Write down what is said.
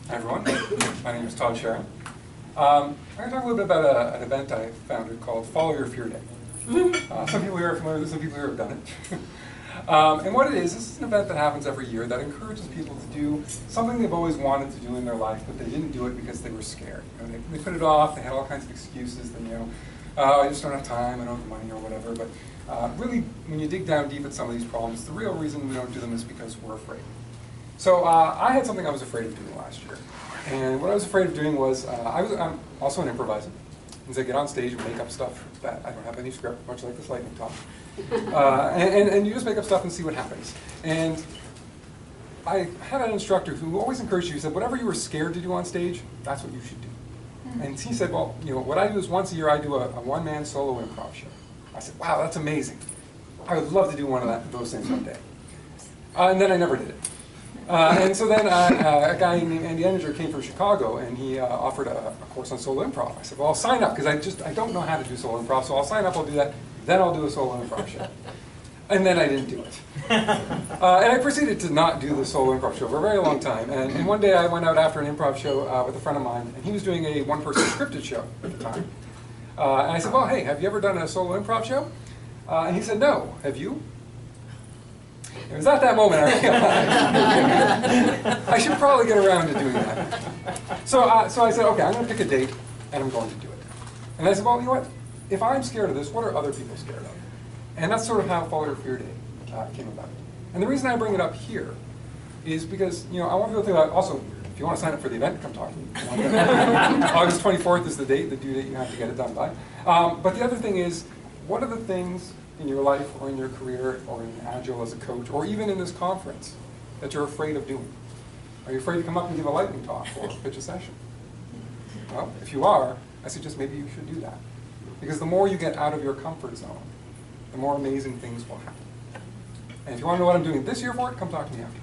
Hi everyone, my name is Todd Sharon. I'm going to talk a little bit about an event I founded called Follow Your Fear Day. Some people here are familiar with it, some people here have done it. And what it is, this is an event that happens every year that encourages people to do something they've always wanted to do in their life, but they didn't do it because they were scared. You know, they put it off, they had all kinds of excuses, that, I just don't have time, I don't have the money or whatever. But really, when you dig down deep at some of these problems, the real reason we don't do them is because we're afraid. So I had something I was afraid of doing last year. And what I was afraid of doing was, I'm also an improviser. Means I get on stage and make up stuff that I don't have any script, much like this lightning talk. And you just make up stuff and see what happens. And I had an instructor who always encouraged you. He said, whatever you were scared to do on stage, that's what you should do. And he said, well, what I do is once a year I do a one-man solo improv show. I said, wow, that's amazing. I would love to do one of those things one day. And then I never did it. And so then a guy named Andy Edinger came from Chicago, and he offered a course on solo improv. I said, well, I'll sign up, because I don't know how to do solo improv, so I'll sign up, I'll do that, then I'll do a solo improv show. And then I didn't do it. And I proceeded to not do the solo improv show for a very long time. And one day I went out after an improv show with a friend of mine, and he was doing a one-person scripted show at the time. And I said, well, hey, have you ever done a solo improv show? And he said, no. Have you? It was at that moment I realized I should probably get around to doing that. So I said, okay, I'm going to pick a date, and I'm going to do it. And I said, well, you know what? If I'm scared of this, what are other people scared of? And that's sort of how Follow Your Fear Day came about. And the reason I bring it up here is because I want people to think about, also, if you want to sign up for the event, come talk to me. August 24th is the date, the due date you have to get it done by. But the other thing is, what are the things in your life or in your career or in Agile as a coach or even in this conference that you're afraid of doing? Are you afraid to come up and give a lightning talk or pitch a session? Well, if you are, I suggest maybe you should do that. Because the more you get out of your comfort zone, the more amazing things will happen. And if you want to know what I'm doing this year for it, come talk to me after.